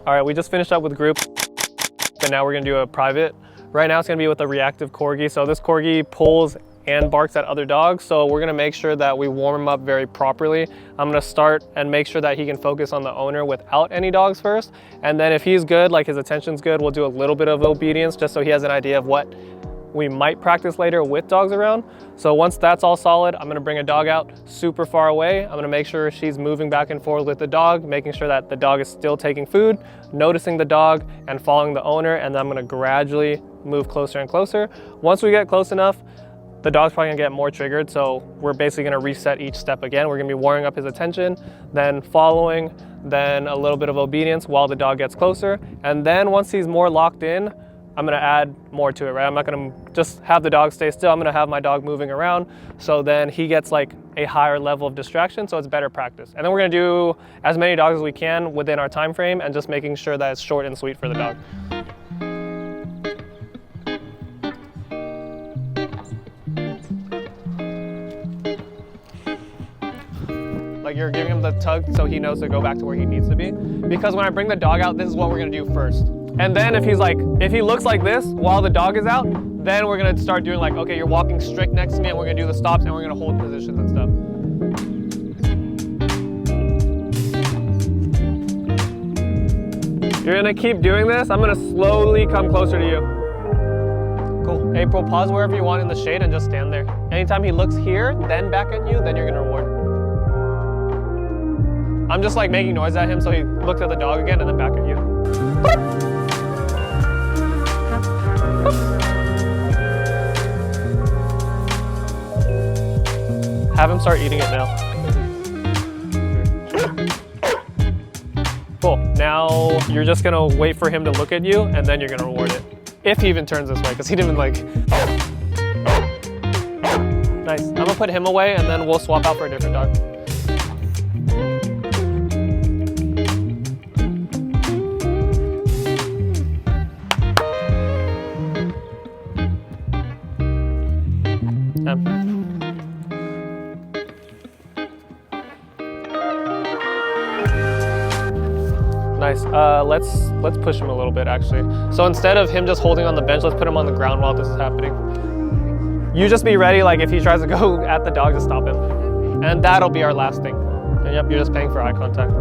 All right, we just finished up with group, and now we're gonna do a private. Right now it's gonna be with a reactive corgi. So this corgi pulls and barks at other dogs. So we're gonna make sure that we warm him up very properly. I'm gonna start and make sure that he can focus on the owner without any dogs first. And then if he's good, like his attention's good, we'll do a little bit of obedience just so he has an idea of what we might practice later with dogs around. So once that's all solid, I'm gonna bring a dog out super far away. I'm gonna make sure she's moving back and forth with the dog, making sure that the dog is still taking food, noticing the dog and following the owner. And then I'm gonna gradually move closer and closer. Once we get close enough, the dog's probably gonna get more triggered. So we're basically gonna reset each step again. We're gonna be warming up his attention, then following, then a little bit of obedience while the dog gets closer. And then once he's more locked in, I'm gonna add more to it, right? I'm not gonna just have the dog stay still. I'm gonna have my dog moving around. So then he gets like a higher level of distraction, so it's better practice. And then we're gonna do as many dogs as we can within our time frame and just making sure that it's short and sweet for the dog. Like you're giving him the tug so he knows to go back to where he needs to be. Because when I bring the dog out, this is what we're gonna do first. And then if he looks like this while the dog is out, then we're gonna start doing like, okay, you're walking strict next to me and we're gonna do the stops and we're gonna hold positions and stuff. You're gonna keep doing this. I'm gonna slowly come closer to you. Cool. April, pause wherever you want in the shade and just stand there. Anytime he looks here, then back at you, then you're gonna reward. I'm just like making noise at him so he looks at the dog again and then back at you. Have him start eating it now. Cool. Now you're just gonna wait for him to look at you and then you're gonna reward it. If he even turns this way, because he didn't like. Nice. I'm gonna put him away and then we'll swap out for a different dog. Nice. Let's push him a little bit actually. So instead of him just holding on the bench, let's put him on the ground while this is happening. You just be ready, like if he tries to go at the dog, just stop him. And that'll be our last thing. And yep, you're just paying for eye contact.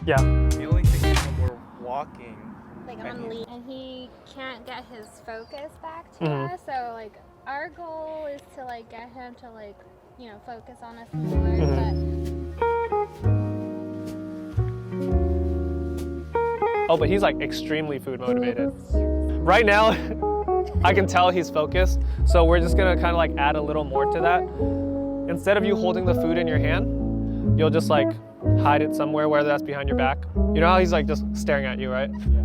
Yeah. The only thing is when we're walking, like on lead, and he can't get his focus back to us. So like our goal is to like get him to like, you know, focus on us more. But he's like extremely food motivated. Right now, I can tell he's focused. So we're just gonna kind of like add a little more to that. Instead of you holding the food in your hand, you'll just like hide it somewhere, whether that's behind your back. You know how he's like just staring at you, right? Yeah.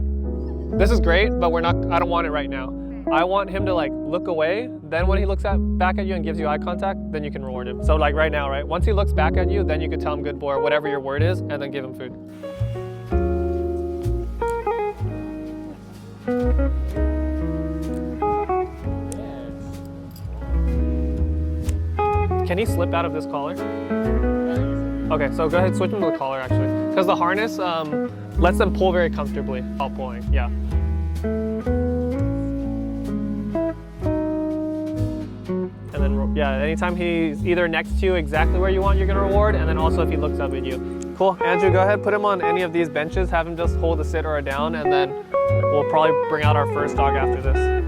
This is great, but I don't want it right now. I want him to like look away. Then when he looks back at you and gives you eye contact, then you can reward him. So like right now, right? Once he looks back at you, then you could tell him good boy or whatever your word is, and then give him food. Can he slip out of this collar? Okay, so go ahead, switch him to the collar actually. Because the harness lets them pull very comfortably while pulling, yeah. And then, yeah, anytime he's either next to you exactly where you want, you're gonna reward, and then also if he looks up at you. Cool, Andrew, go ahead, put him on any of these benches, have him just hold a sit or a down, and then we'll probably bring out our first dog after this.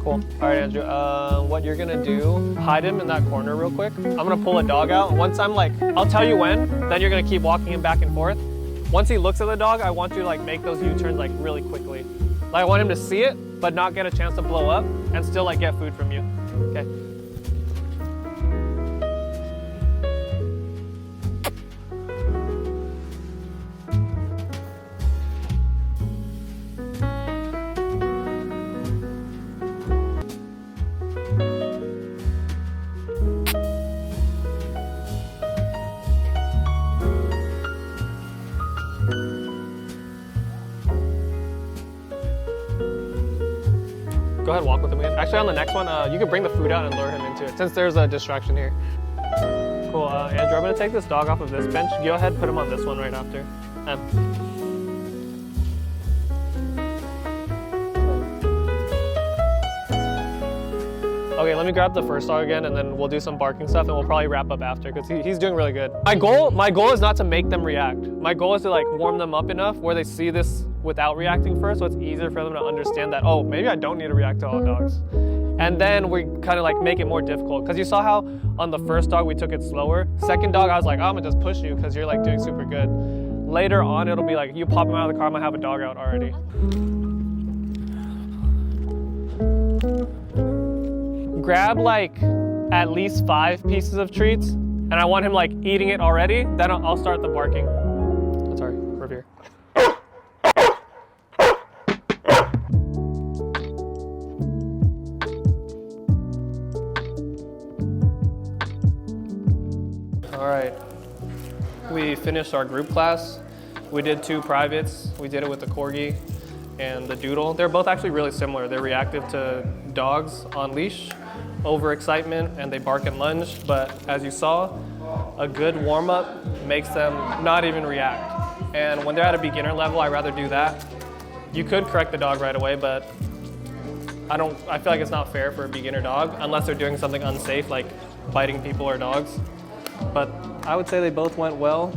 Cool. All right, Andrew, what you're gonna do, hide him in that corner real quick. I'm gonna pull a dog out. Once I'm like, I'll tell you when, then you're gonna keep walking him back and forth. Once he looks at the dog, I want you to like make those U-turns like really quickly. Like I want him to see it, but not get a chance to blow up and still like get food from you. Okay. Go ahead, walk with him again. Actually, on the next one, you can bring the food out and lure him into it, since there's a distraction here. Cool, Andrew, I'm gonna take this dog off of this bench. Go ahead, put him on this one right after. Okay, let me grab the first dog again, and then we'll do some barking stuff, and we'll probably wrap up after, because he's doing really good. My goal is not to make them react. My goal is to like warm them up enough where they see this without reacting first, so it's easier for them to understand that, oh, maybe I don't need to react to all dogs. And then we kind of like make it more difficult, because you saw how on the first dog we took it slower. Second dog, I was like, oh, I'm gonna just push you because you're like doing super good. Later on, it'll be like, you pop him out of the car, I'm gonna have a dog out already. Grab like at least 5 pieces of treats, and I want him like eating it already, then I'll start the barking. Oh, sorry, Revere. All right, we finished our group class. We did 2 privates. We did it with the corgi and the doodle. They're both actually really similar. They're reactive to dogs on leash, overexcitement, and they bark and lunge. But as you saw, a good warm up makes them not even react. And when they're at a beginner level, I'd rather do that. You could correct the dog right away, but I feel like it's not fair for a beginner dog unless they're doing something unsafe like biting people or dogs. But I would say they both went well.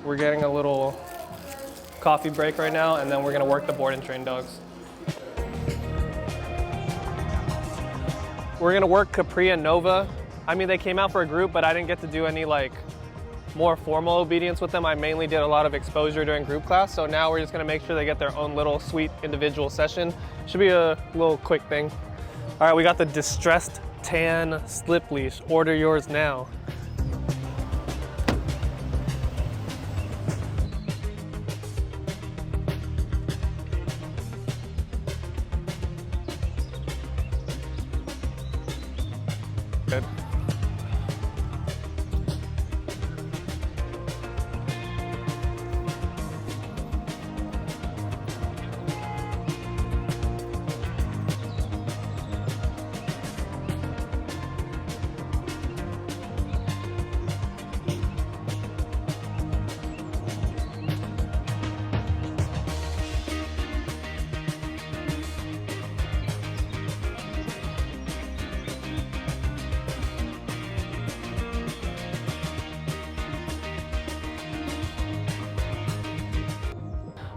We're getting a little coffee break right now, and then we're gonna work the board and train dogs. We're gonna work Capri and Nova. I mean, they came out for a group, but I didn't get to do any like more formal obedience with them. I mainly did a lot of exposure during group class, so now we're just gonna make sure they get their own little sweet individual session. Should be a little quick thing. All right, we got the distressed tan slip leash. Order yours now. Good.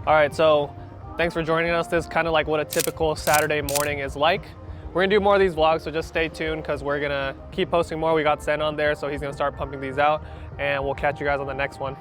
All right, so thanks for joining us. This is kind of like what a typical Saturday morning is like. We're gonna do more of these vlogs, so just stay tuned because we're gonna keep posting more. We got Sen on there, so he's gonna start pumping these out, and we'll catch you guys on the next one.